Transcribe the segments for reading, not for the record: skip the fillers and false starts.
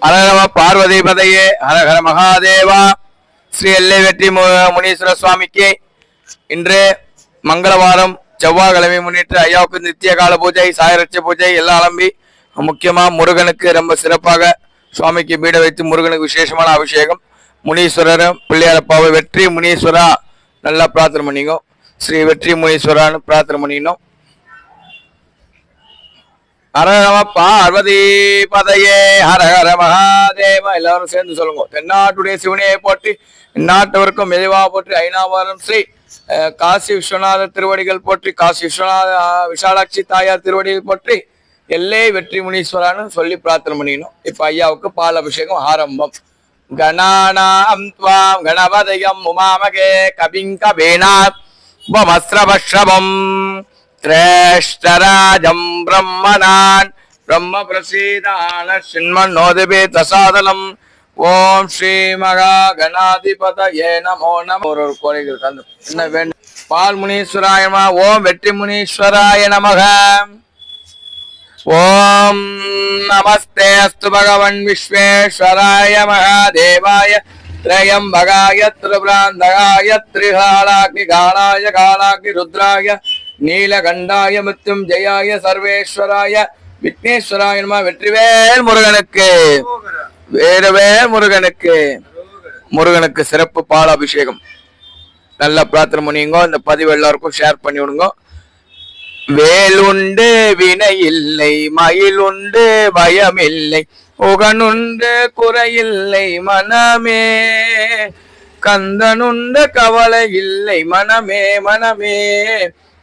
ஹர நம பார்வதி பதையே ஹர ஹர மகாதேவா. ஸ்ரீ எல்லை வெற்றி முனீஸ்வர சுவாமிக்கு இன்று மங்களவாரம் செவ்வாய்க்கிழமை முன்னிட்டு ஐயாவுக்கு நித்திய கால பூஜை, சாயரட்ச பூஜை எல்லாம் அலம்பி முக்கியமா முருகனுக்கு ரொம்ப சிறப்பாக சுவாமிக்கு பீட வைத்து முருகனுக்கு விசேஷமான அபிஷேகம். முனீஸ்வரரும் பிள்ளையாரப்பாவை வெற்றி முனீஸ்வரா நல்லா பிரார்த்தனை பண்ணிக்கோ. ஸ்ரீ வெற்றி முனீஸ்வரான்னு பிரார்த்தனை பண்ணிக்கணும். ஹர நம பார்வதி பதையே ஹர ஹர மகாதேவா. எல்லாரும் சேர்ந்து சொல்லுங்க. தென்னாட்டுடைய சிவனையை போற்றி, இந்நாட்டவருக்கும் மெதுவா போற்றி, ஐநாவரம் ஸ்ரீ காசி விஸ்வநாத திருவடிகள் போற்றி, காசி விஸ்வநாத விஷாலாட்சி தாயார் திருவடிகள் போற்றி, எல்லை வெற்றி முனீஸ்வரான்னு சொல்லி பிரார்த்தனை பண்ணிக்கணும். இப்ப ஐயாவுக்கு பால் அபிஷேகம் ஆரம்பம். கணானாம் த்வாம் கணபதயம் உமாமகே கபிங் கபீனாத் உபமஸ்ரவஸ்ரவம் த்ரேஷ்டராஜம் பிரம்மணான் பிரம்ம பிரசீதான சின்மன்னோதிபே தசாதலம். ஓம் ஸ்ரீ மகா கணாதிபதயே நமோ நம. ஒரு கோரிக்கை என்ன வேண்டும்? பால் முனீஸ்வராய நம. ஓம் வெற்றி முனீஸ்வராய நமக. ஓம் நமஸ்தே அஸ்து பகவன் விஸ்வேஸ்வராய மகாதேவாய த்ரயம்பகாய த்ரிபுராந்தகாய த்ரிகாலாக்னி காலாய காலாக்னி ருத்ராய நீலகண்டாய மிருத்யும் ஜெயாய சர்வேஸ்வராய விக்னேஸ்வராய நம. வெற்றிவேல் முருகனுக்கு, வேறுவேல் முருகனுக்கு. முருகனுக்கு சிறப்பு பால் அபிஷேகம் நல்லா பிரார்த்தனை பண்ணிங்க. இந்த பதிவு எல்லாருக்கும் ஷேர் பண்ணி விடுங்க. வேலுண்டு வினை இல்லை, மயிலுண்டு பயமில்லை, உகனுண்டு குறையில்லை மனமே, கந்தனுண்டு கவலை இல்லை மனமே மனமே.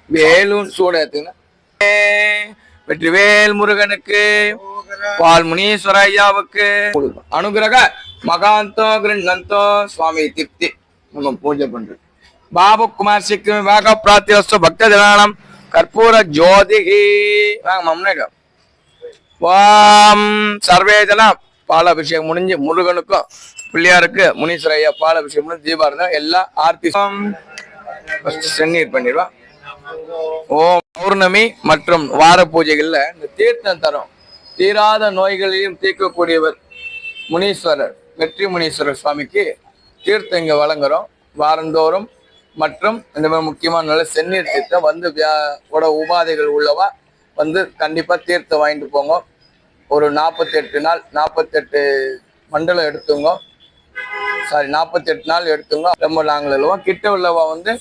வேலுன் சூடத்துங்க. வெற்றிவேல் முருகனுக்கு, பால் முனீஸ்வர ஐயாவுக்கு அனுகிரக மகாந்தோ கிருண்ணந்தோ சுவாமி திருப்தி நம்ம பூஜை பண்றோம். பாபு குமார் சிக்கு வாக பிரார்த்தியஸ்து பக்த ஜனானம் கற்பூர ஜோதிகி. வாம் சர்வே ஜனம். பால் அபிஷேகம் முடிஞ்சு முருகனுக்கும் பிள்ளையாருக்கு முனீஸ்வர ஐயா பால் அபிஷேகம் முடிஞ்சு தீபாரதம் எல்லாம் ஆர்த்தி சென்னீர் பண்ணிடுவான். ஓம் பௌர்ணமி மற்றும் வார பூஜைகள்ல இந்த தீர்த்தம் தரும். தீராத நோய்களையும் தீர்க்கக்கூடியவர் முனீஸ்வரர் வெற்றி முனீஸ்வரர் சுவாமிக்கு தீர்த்தம் இங்க வழங்குறோம் வாரந்தோறும். மற்றும் இந்த மாதிரி முக்கியமான நல்ல செந்நீர் தீர்த்தம் வந்து உபாதைகள் உள்ளவா வந்து கண்டிப்பா தீர்த்தம் வாங்கிட்டு போங்க. ஒரு 48 நாள் 48 மண்டலம் எடுத்துங்க. 48 நாள் எடுத்துங்க. ரொம்ப நாங்கள் இல்லவா கிட்ட உள்ளவா வந்து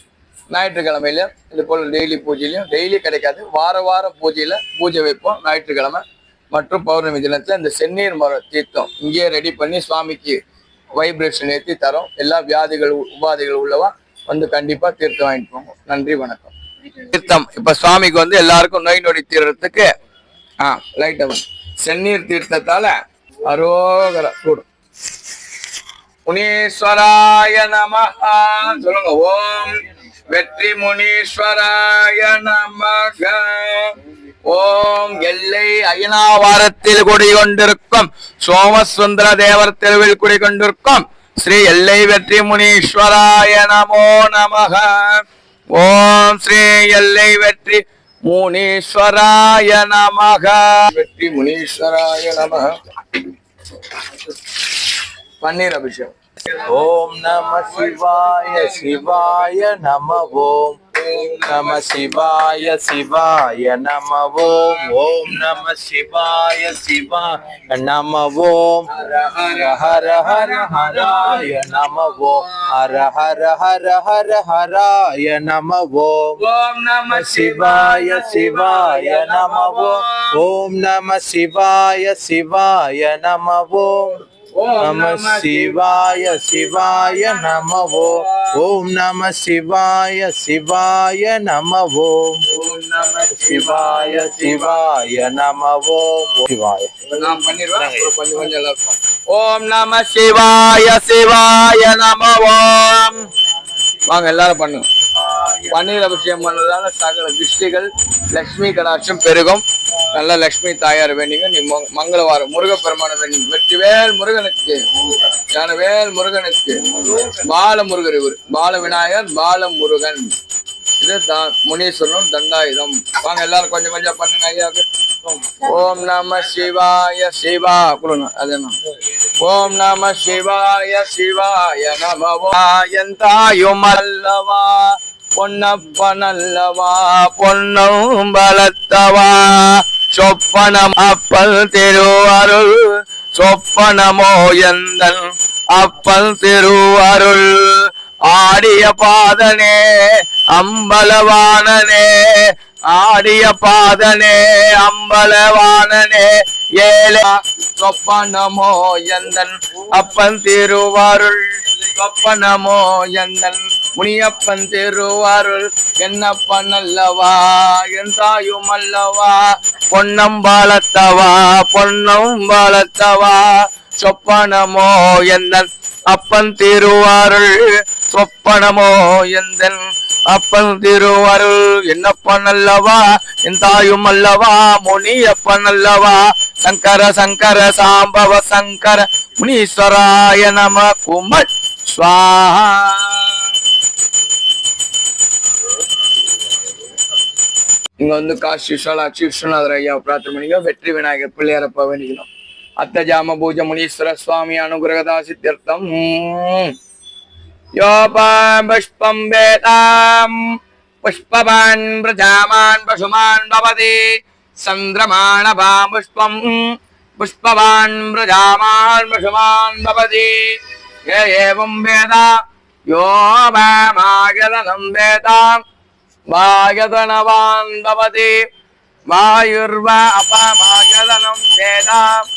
ஞாயிற்றுக்கிழமையில இது போல டெய்லி பூஜையிலையும், டெய்லி கிடைக்காது வார பூஜையில பூஜை வைப்போம். ஞாயிற்றுக்கிழமை மற்றும் பௌர்ணமி தினத்துல இந்த செந்நீர் மர தீர்த்தம் இங்கேயே ரெடி பண்ணி சுவாமிக்கு வைப்ரேஷன் ஏற்றி தரோம். எல்லா வியாதிகள் உபாதைகள் உள்ளவா வந்து கண்டிப்பா தீர்த்தம் வாங்கிட்டு போங்க. நன்றி, வணக்கம். தீர்த்தம் இப்ப சுவாமிக்கு வந்து எல்லாருக்கும் நோய் நொடி தீர்றதுக்கு லைட் செந்நீர் தீர்த்தத்தால அரோகர கூடும். முனீஸ்வராய நமஹ சொல்லுங்க. ஓம் வெற்றி முனீஸ்வராய நமக. ஓம் எல்லை அயனாவாரத்தில் குடிகொண்டிருக்கும் சோமசுந்தர தேவர் தெருவில் குடிகொண்டிருக்கும் ஸ்ரீ எல்லை வெற்றி முனீஸ்வராய நமோ நமக. ஓம் ஸ்ரீ எல்லை வெற்றி முனீஸ்வராய நமக. வெற்றி முனீஸ்வராய நமக. பன்னீர் அபிஷேகம். ஓம் நம சிவாய சிவாய நம. ஓம் நம சிவாய சிவாய நம. ஓம் ஓம் நம சிவாய சிவாய நம. ஓம் ஹர ஹர ஹர ஹராய நம. ஓம் ஹர ஹர ஹர ஹர ஹராய நம. ஓம் ஓம் நம சிவாய சிவாய நம. ஓம் நம சிவாய சிவாய நம. ஓம் நம சிவாய சிவாய நம. ஓம் நம சிவாய சிவாய நம. ஓம் நம சிவாய சிவாய நம. ஓம் சிவாய நாம் பண்ணிடுவோம். ஓம் நம சிவாய சிவாய நம. ஓம் வாங்க எல்லாரும் பண்ணுங்க. பன்னீர் அபிஷேகம் பண்ணதால சகல திருஷ்டிகள் லட்சுமி கடாட்சம் பெருகும். நல்ல லட்சுமி தாயார் வேண்டிங்க. நீ மங்களவாரம் முருகப்பெருமான வேண்டிங்க. வெற்றிவேல் முருகனுக்கு, ஞானவேல் முருகனுக்கு. பால முருகர் இவர், பால விநாயகர் பால முருகன். இது முனீஸ்வரனும் தண்டாயுதம். வாங்க எல்லாரும் கொஞ்சம் கொஞ்சம் பண்ணுங்க ஐயாவுக்கு. ஓம் நம சிவாய சிவா குருணா அதேனா ஓம் நம சிவாய சிவாய நமவோ எந்தாயும் அல்லவா பொன்னப்பனல்லவா பொன்னும் பலத்தவா சொப்பனம் அப்பல் திருவருள் சொப்பனமோ எந்தன் அப்பல் திருவருள் ஆடிய பாதனே அம்பலவானனே ஆடிய பாதனே அம்பலவானனே ஏழை சொப்பனமோ எந்தன் அப்பன் திருவாருள் சொப்பனமோ எந்தன் முனியப்பன் திருவாருள் என்னப்பன் அல்லவா என் தாயும் அல்லவா பொன்னம்பாலத்தவா பொன்னம்பாலத்தவா சொப்பனமோ எந்தன் அப்பன் திருவாருள் சொப்பனமோ எந்தன் அப்பன் திருவருள் என்னப்பன் அல்லவா என் தாயும் அல்லவா முனியப்பன் அல்லவா சங்கர சங்கர சாம்பவ சங்கர முனீஸ்வராய நம குமட் ஸ்வாஹா. இங்க வந்து காசி விஸ்வலாட்சி விஸ்வநாதர் ஐயா பிரார்த்தனை பண்ணிங்க. வெற்றி விநாயகர் பிள்ளையாரப்ப வேண்டிக்கணும். அத்த ஜாம பூஜ முனீஸ்வர சுவாமி அனுகிரகதா சித்தியர்த்தம். யோபாம் புஷ்பம் வேதாம் புஷ்பவான் பிரஜாமான் பசுமான் பவதி சந்திரமாணபாம் புஷ்பம் புஷ்பவான் பிரஜாமான் பசுமான் பவதி ஏவம் வேதா யோபாமாகதனம் வேதாம் வாயதனவான் பவதி வாயுர்வா அபமாகதனம் வேதாம்.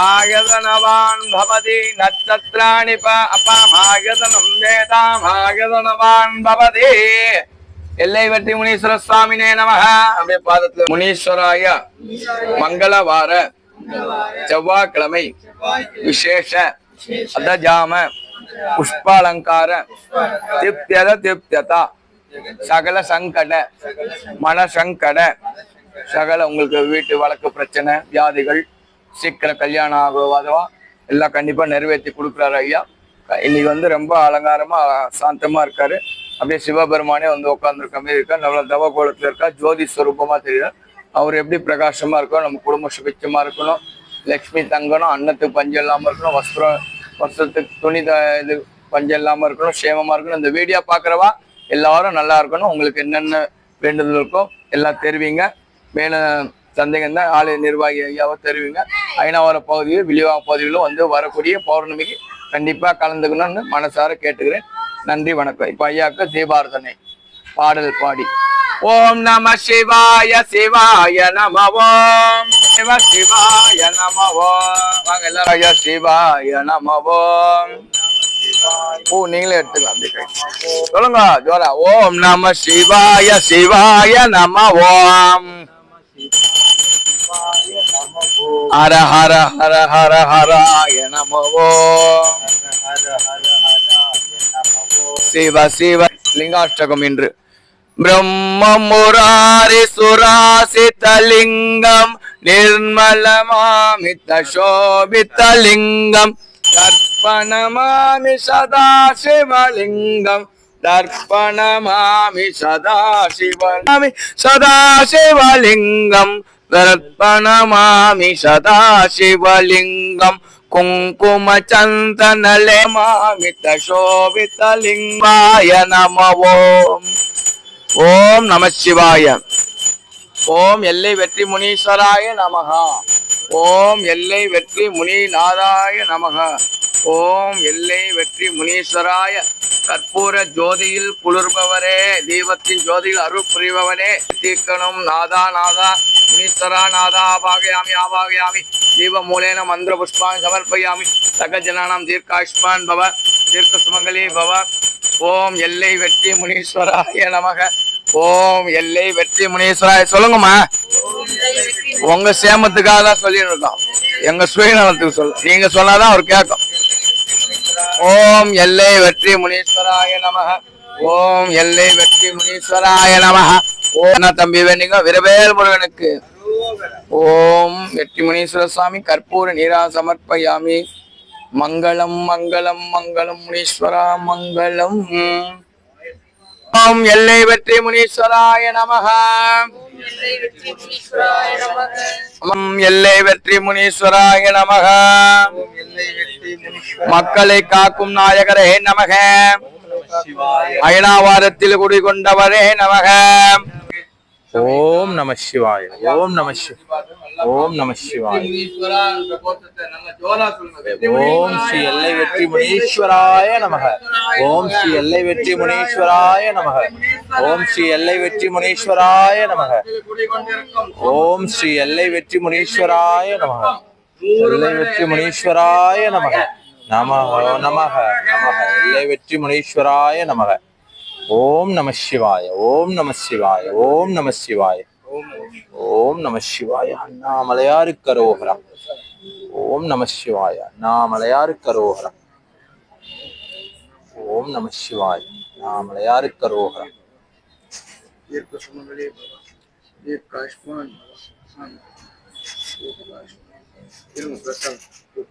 ஆயதனவான் பவதி நட்சத்திராணி அபமாகதனம் வேதாமாகதனவான் பவதி. எல்லை வெற்றி முனீஸ்வர சுவாமினே நமஹ. அப்படியே பாதத்துல முனீஸ்வராய மங்களவார செவ்வாய்க்கிழமை விசேஷ அதஜாம புஷ்பாலங்கார திப்தியத திப்தியதா சகல சங்கட மன சங்கட சகல உங்களுக்கு வீட்டு வழக்கு பிரச்சனை வியாதிகள் சீக்கிரம் கல்யாணம் ஆகுவதவா எல்லாம் கண்டிப்பா நிறைவேற்றி கொடுக்குறாரு ஐயா. இன்னைக்கு வந்து ரொம்ப அலங்காரமா சாந்தமா இருக்காரு. அப்படியே சிவபெருமானே வந்து உட்காந்துருக்க மாதிரி இருக்கார். நல்ல தவ கோலத்துல இருக்கா. ஜோதி ஸ்வரூபமா தெரியுறார். அவர் எப்படி பிரகாசமா இருக்கணும், நம்ம குடும்பம் சுபிச்சமா இருக்கணும், லக்ஷ்மி தங்கணும், அன்னத்துக்கு பஞ்சம் இல்லாம இருக்கணும், வஸ்திரத்துக்கு துணி இது பஞ்சம் இல்லாம இருக்கணும், சேமமா இருக்கணும். இந்த வீடியோ பாக்குறவா எல்லாரும் நல்லா இருக்கணும். உங்களுக்கு என்னென்ன வேண்டுதல் இருக்கோ எல்லாம் தெரிவிங்க. மேல சந்தேகம் தான் ஆலய நிர்வாகி ஐயாவை தெரிவிங்க. ஐநாவர பகுதியில் விழிவாக பகுதியிலும் வந்து வரக்கூடிய பௌர்ணமிக்கு கண்டிப்பா கலந்துக்கணும்னு மனசார கேட்டுக்கிறேன். நன்றி வணக்கம். இப்ப ஐயாவுக்கு தீபாரதனை பாடல் பாடி ஓம் நம சிவாய சிவாய நம ஓம் சிவ சிவாய நம ஓம். வாங்க எல்லாரும் ஐயா சிவாய நம ஓம். ஓ நீங்களே எடுத்துக்கலாம். அப்படி சொல்லுங்க ஜோரா. ஓம் நம சிவாய சிவாய நம ஓம். ஹர ஹர ஹர ஹர ஹராய நம ஓம். சிவ சிவ லிங்காஷ்டகம் இன்று பிரம்ம முராரி சுராசிதலிங்கம் நிர்மலமாமித சோபிதலிங்கம் தர்ப்பணமாமி சதா சிவலிங்கம் தர்ப்பணமாமி சதா சிவமாமி சதா சிவலிங்கம் தர்ப்பணமாமி சதா சிவலிங்கம் குங்கும சந்தனலே மாமித சோபிதலிங்காய நம ஓம். ஓம் நம சிவாய. ஓம் எல்லை வெற்றி முனீஸ்வராய நமஹ. ஓம் எல்லை வெற்றி முனிநாதாய நமஹ. ஓம் எல்லை வெற்றி முனீஸ்வராய கற்பூர ஜோதியில் குளிர்பவரே தீபத்தின் ஜோதியில் அருள் புரிபவனே தீர்க்கணும் நாதா நாதா முனீஸ்வரா நாதா ஆபாகயாமி ஆபாகயாமி தீப மூலேன மந்திர புஷ்பான் சமர்ப்பயாமி சகஜனானாம் தீர்க்காயுஷ்மான் பவ தீர்க்க சுமங்கலி பவ. ஓம் எல்லை வெற்றி முனீஸ்வராய நமக. ஓம் எல்லை வெற்றி முனீஸ்வராய. சொல்லுங்கம்மா. உங்க சேமத்துக்காக தான் சொல்லிட்டு இருக்கோம். எங்க சுயநலத்துக்கு சொல்ல நீங்க சொன்னாதான் அவர் கேட்கும். ஓம் எல்லை வெற்றி முனீஸ்வராய நமக. ஓம் எல்லை வெற்றி முனீஸ்வராய நமக. ஓம் தம்பி வேண்டிங்க விரவேல் முருகனுக்கு. ஓம் வெற்றி முனீஸ்வர சுவாமி கற்பூர நீரா சமர்ப்பயாமி. மங்களம் மங்களம் மங்களம் முனீஸ்வரா மங்களம். ஓம் எல்லை வெற்றி முனீஸ்வராய நமஹ. ஓம் எல்லை வெற்றி முனீஸ்வராய நமஹ. மக்களை காக்கும் நாயகரே நமக. அயனாவாரத்தில் குடிகொண்டவரே நமக. ஓம் நம சிவாய. ஓம் நம ஓம் நம சிவாய. ஓம் ஸ்ரீ எல்லை வெற்றி முனீஸ்வராய நமக. ஓம் ஸ்ரீ எல்லை வெற்றி முனீஸ்வராய நமக. ஓம் ஸ்ரீ எல்லை வெற்றி முனீஸ்வராய நமக. ஓம் ஸ்ரீ எல்லை வெற்றி முனீஸ்வராய நமக. எல்லை வெற்றி முனீஸ்வராய நமக. நமஹ நமஹ நமஹ. எல்லை வெற்றி முனீஸ்வராய நமக. ஓம் நம சிவாய. ஓம் நம சிவாய. ஓம் நம சிவாய. ஓம் நம சிவாய. அண்ணாமலையாருக்கு அரோகரா. ஓம் நம சிவாய. அண்ணாமலையாருக்கு அரோகரா. ஓம் நம சிவாய. அண்ணாமலையாருக்கு அரோகரா.